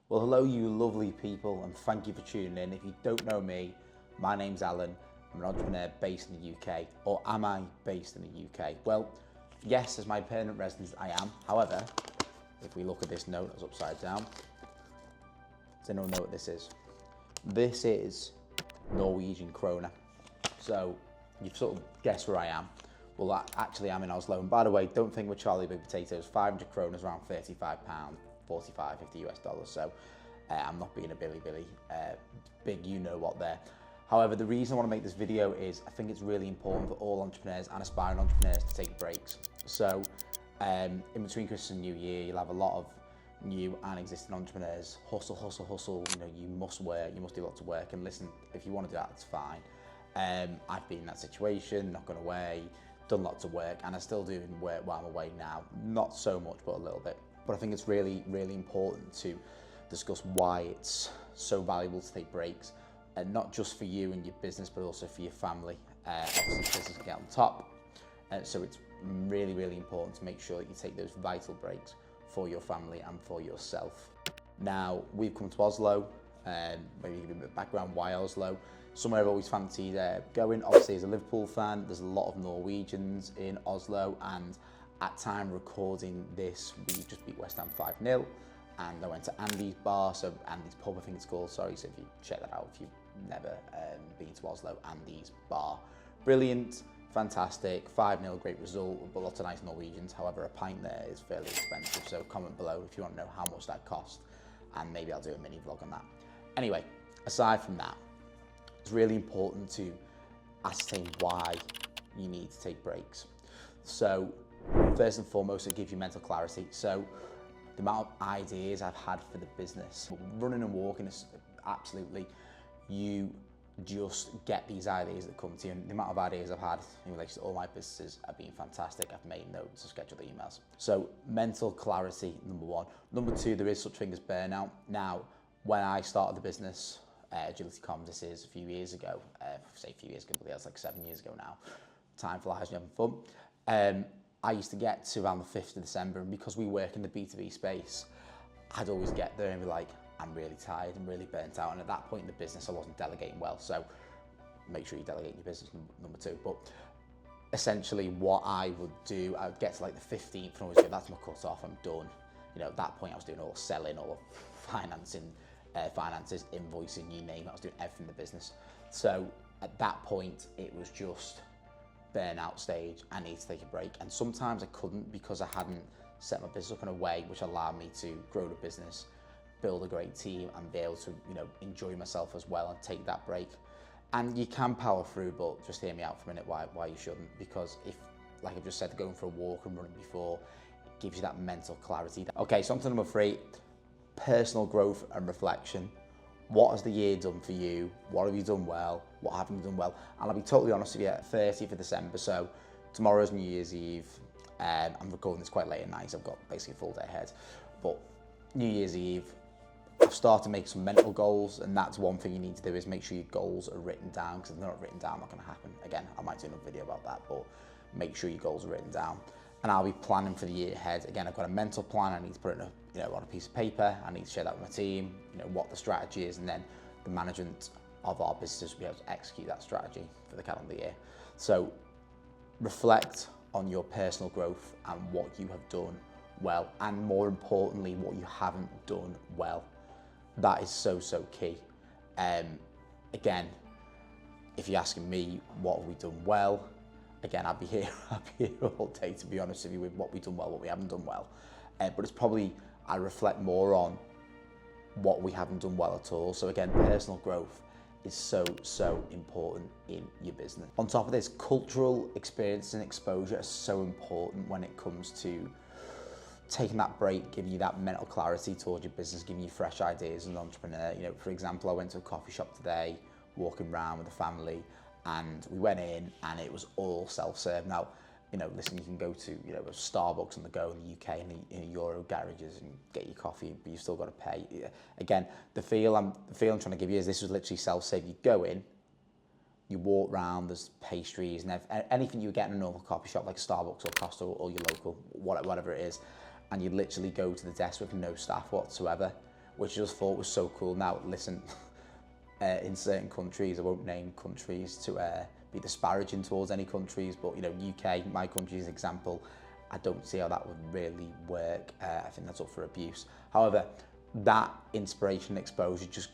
Well, hello you lovely people, and thank you for tuning in. If you don't know me, my name's Alan. I'm an entrepreneur based in the UK, or am I based in the UK? Well, yes, as my permanent residence, I am. However, if we look at this note that's upside down, does anyone know what this is? This is Norwegian krona. So you've sort of guessed where I am. Well, actually I'm in Oslo. And by the way, don't think we're Charlie Big Potatoes. 500 kroner is around £35, 45, 50 US dollars. So I'm not being a Billy big you know what there. However, the reason I want to make this video is I think it's really important for all entrepreneurs and aspiring entrepreneurs to take breaks. So in between Christmas and New Year, you'll have a lot of new and existing entrepreneurs. Hustle, hustle, hustle. You know, you must work, you must do lots of work. And listen, if you want to do that, it's fine. I've been in that situation, not gone away, done lots of work, and I'm still doing work while I'm away now. Not so much, but a little bit. But I think it's really, really important to discuss why it's so valuable to take breaks, and not just for you and your business, but also for your family. Obviously, business can get on top, so it's really, really important to make sure that you take those vital breaks for your family and for yourself. Now, we've come to Oslo, maybe give you a bit of background why Oslo. Somewhere I've always fancied going. Obviously, as a Liverpool fan, there's a lot of Norwegians in Oslo, and at time recording this, we just beat West Ham 5-0, and I went to Andy's bar, so Andy's pub I think it's called, sorry, so if you check that out if you've never been to Oslo, Andy's bar. Brilliant, fantastic, 5-0, great result, but lots of nice Norwegians. However, a pint there is fairly expensive, so comment below if you want to know how much that cost, and maybe I'll do a mini vlog on that. Anyway, aside from that, it's really important to ascertain why you need to take breaks. So first and foremost, it gives you mental clarity. So the amount of ideas I've had for the business, running and walking is absolutely, you just get these ideas that come to you. And the amount of ideas I've had in relation to all my businesses have been fantastic. I've made notes, I've scheduled emails. So mental clarity, number one. Number two, there is such thing as burnout. Now, when I started the business, Agility Comms, this is a few years ago, say a few years ago, but that's like 7 years ago now. Time flies, you're having fun. I used to get to around the 5th of December, and because we work in the B2B space, I'd always get there and be like, I'm really tired, I'm really burnt out. And at that point in the business, I wasn't delegating well. So make sure you delegate your business, number two. But essentially what I would do, I would get to like the 15th and always go, that's my cut off, I'm done. You know, at that point I was doing all selling, all financing, finances, invoicing, you name it, I was doing everything in the business. So at that point, it was just burnout stage. I need to take a break, and sometimes I couldn't because I hadn't set my business up in a way which allowed me to grow the business, build a great team, and be able to, you know, enjoy myself as well and take that break. And you can power through, but just hear me out for a minute why you shouldn't, because if, like I've just said, going for a walk and running before, it gives you that mental clarity. Okay, so on to number three, personal growth and reflection. What has the year done for you? What have you done well? What haven't you done well? And I'll be totally honest with you, 30th of December, so tomorrow's New Year's Eve. I'm recording this quite late at night, so I've got basically a full day ahead. But New Year's Eve, I've started to make some mental goals, and that's one thing you need to do, is make sure your goals are written down, because if they're not written down, not going to happen. Again, I might do another video about that, but make sure your goals are written down. And I'll be planning for the year ahead. Again, I've got a mental plan. I need to put it in on a piece of paper. I need to share that with my team, what the strategy is, and then the management of our business will be able to execute that strategy for the calendar year. So reflect on your personal growth and what you have done well, and more importantly, what you haven't done well. That is so key. Again, if you're asking me, what have we done well? Again, I'll be here all day, to be honest with you, with what we've done well, what we haven't done well. But it's probably, I reflect more on what we haven't done well at all. So again, personal growth is so important in your business. On top of this, cultural experience and exposure are so important when it comes to taking that break, giving you that mental clarity towards your business, giving you fresh ideas as an entrepreneur. For example, I went to a coffee shop today, walking around with the family, and we went in and it was all self-serve. Now, listen, you can go to, a Starbucks on the go in the UK and in Euro garages and get your coffee, but you've still got to pay. Again, the feel I'm trying to give you is this was literally self-serve. You go in, you walk around, there's pastries and anything you would get in a normal coffee shop like Starbucks or Costa or your local, whatever it is, and you literally go to the desk with no staff whatsoever. which I just thought was so cool. Now, listen, in certain countries, I won't name countries to be disparaging towards any countries, but you know, UK, my country's example, I don't see how that would really work. I think that's up for abuse. However, that inspiration and exposure just,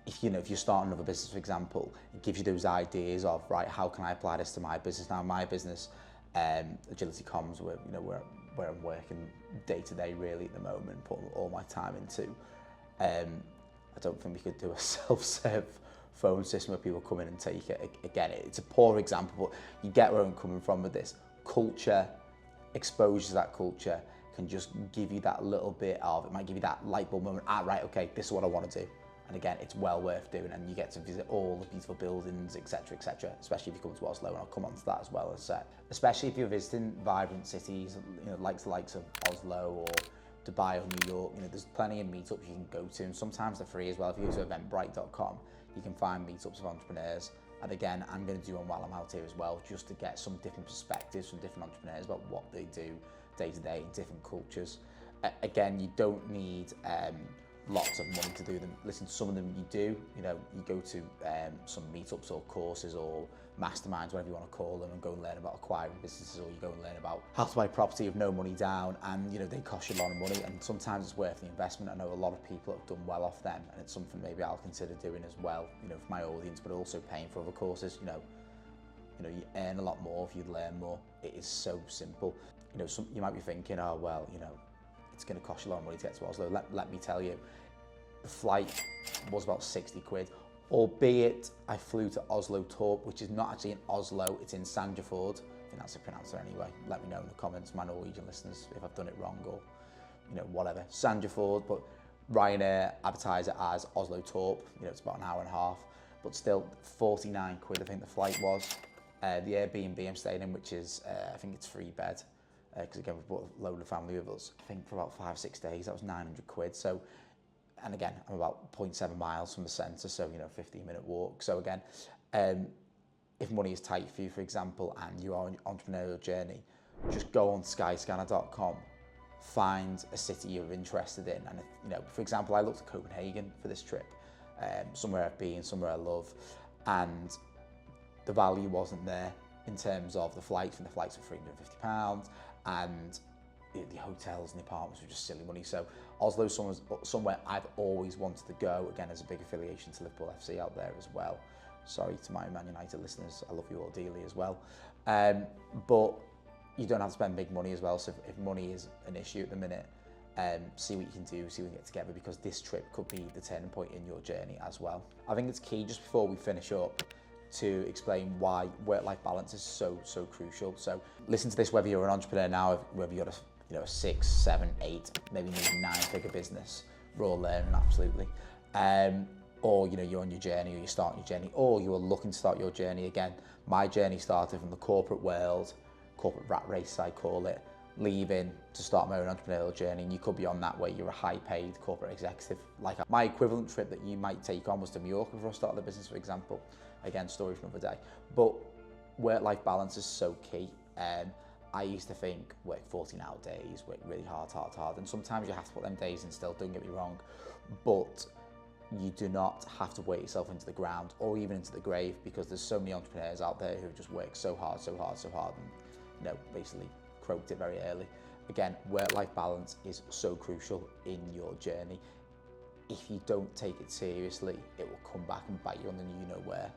if you're starting another business, for example, it gives you those ideas of, right, how can I apply this to my business? Now, my business, Agility Comms, where I'm working day to day really at the moment, putting all my time into. I don't think we could do a self-serve phone system where people come in and take it. Again, it's a poor example, but you get where I'm coming from with this. Culture, exposure to that culture can just give you that little bit of, it might give you that light bulb moment, right, okay, this is what I want to do. And again, it's well worth doing, and you get to visit all the beautiful buildings, etc., etc., especially if you come to Oslo, and I'll come on to that as well, as said. Especially if you're visiting vibrant cities, you know, like the likes of Oslo or Dubai or New York, you know, there's plenty of meetups you can go to, and sometimes they're free as well. If you go to eventbrite.com, you can find meetups of entrepreneurs. And again, I'm going to do one while I'm out here as well, just to get some different perspectives from different entrepreneurs about what they do day to day in different cultures. Again, you don't need lots of money to do them. Listen, some of them you do, you know, you go to some meetups or courses or masterminds, whatever you want to call them, and go and learn about acquiring businesses, or you go and learn about how to buy property with no money down, and you know, they cost you a lot of money, and sometimes it's worth the investment. I know a lot of people have done well off them, and it's something maybe I'll consider doing as well, you know, for my audience, but also paying for other courses. You know, you earn a lot more if you learn more. It is so simple. You know, you might be thinking, oh well, you know, it's going to cost you a lot of money to get to Oslo. Let me tell you, the flight was about 60 quid, albeit I flew to Oslo Torp, which is not actually in Oslo, it's in Sandefjord. I think that's the pronouncer anyway. Let me know in the comments, my Norwegian listeners, if I've done it wrong or, you know, whatever. Sandefjord, but Ryanair advertise it as Oslo Torp. You know, it's about an hour and a half, but still 49 quid, I think the flight was. The Airbnb I'm staying in, which is, I think it's 3-bed, because again, we've brought a load of family with us. I think for about 5-6 days, that was 900 quid. So, and again, I'm about 0.7 miles from the centre, so, you know, 15-minute walk. So again, if money is tight for you, for example, and you are on your entrepreneurial journey, just go on skyscanner.com, find a city you're interested in. And, if, you know, for example, I looked at Copenhagen for this trip, somewhere I've been, somewhere I love, and the value wasn't there in terms of the flights, and the flights were £350, and the hotels and the apartments were just silly money. So Oslo is somewhere I've always wanted to go. Again, there's a big affiliation to Liverpool FC out there as well. Sorry to my Man United listeners, I love you all dearly as well. But you don't have to spend big money as well. So if money is an issue at the minute, see what you can do, see what you can get together, because this trip could be the turning point in your journey as well. I think it's key, just before we finish up, to explain why work-life balance is so crucial. So listen to this, whether you're an entrepreneur now, whether you're a 6, 7, 8, maybe 9-figure business, we're all learning, absolutely. Or you know, you're on your journey, or you're starting your journey, or you're looking to start your journey. Again, my journey started from the corporate world, corporate rat race I call it, leaving to start my own entrepreneurial journey. And you could be on that way, you're a high-paid corporate executive. Like my equivalent trip that you might take on was to Mallorca before I started the business, for example. Again, story for another day. But work-life balance is so key. I used to think work 14-hour days, work really hard, and sometimes you have to put them days in still, don't get me wrong, but you do not have to work yourself into the ground or even into the grave, because there's so many entrepreneurs out there who just work so hard, and you know, basically croaked it very early. Again, work-life balance is so crucial in your journey. If you don't take it seriously, it will come back and bite you on the you-know-where.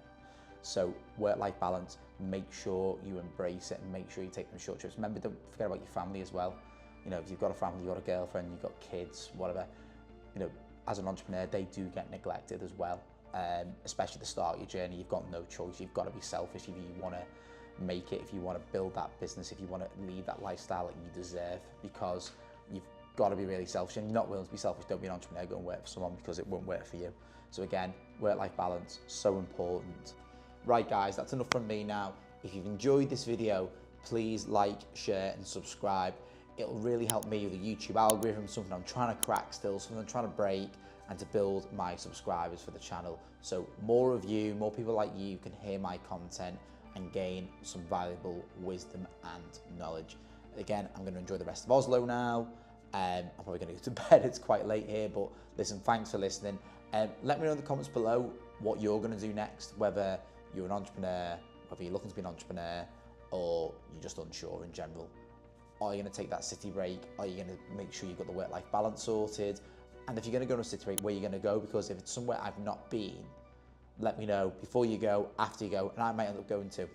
So work-life balance, make sure you embrace it and make sure you take them short trips. Remember, don't forget about your family as well. You know, if you've got a family, you've got a girlfriend, you've got kids, whatever, you know, as an entrepreneur, they do get neglected as well. Especially at the start of your journey, you've got no choice. You've got to be selfish if you want to make it, if you want to build that business, if you want to lead that lifestyle that you deserve, because you've got to be really selfish. And you're not willing to be selfish, don't be an entrepreneur, go and work for someone, because it won't work for you. So again, work-life balance, so important. Right guys, that's enough from me now. If you've enjoyed this video, please like, share and subscribe. It'll really help me with the YouTube algorithm, something I'm trying to crack still, something I'm trying to break, and to build my subscribers for the channel. So more of you, more people like you can hear my content and gain some valuable wisdom and knowledge. Again, I'm going to enjoy the rest of Oslo now. I'm probably going to go to bed, it's quite late here, but listen, thanks for listening. Let me know in the comments below what you're going to do next, whether you're an entrepreneur, whether you're looking to be an entrepreneur, or you're just unsure in general. Are you going to take that city break? Are you going to make sure you've got the work-life balance sorted? And if you're going to go on a city break, where are you going to go? Because if it's somewhere I've not been, let me know before you go, after you go, and I might end up going to.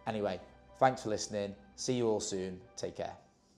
Anyway, thanks for listening. See you all soon. Take care.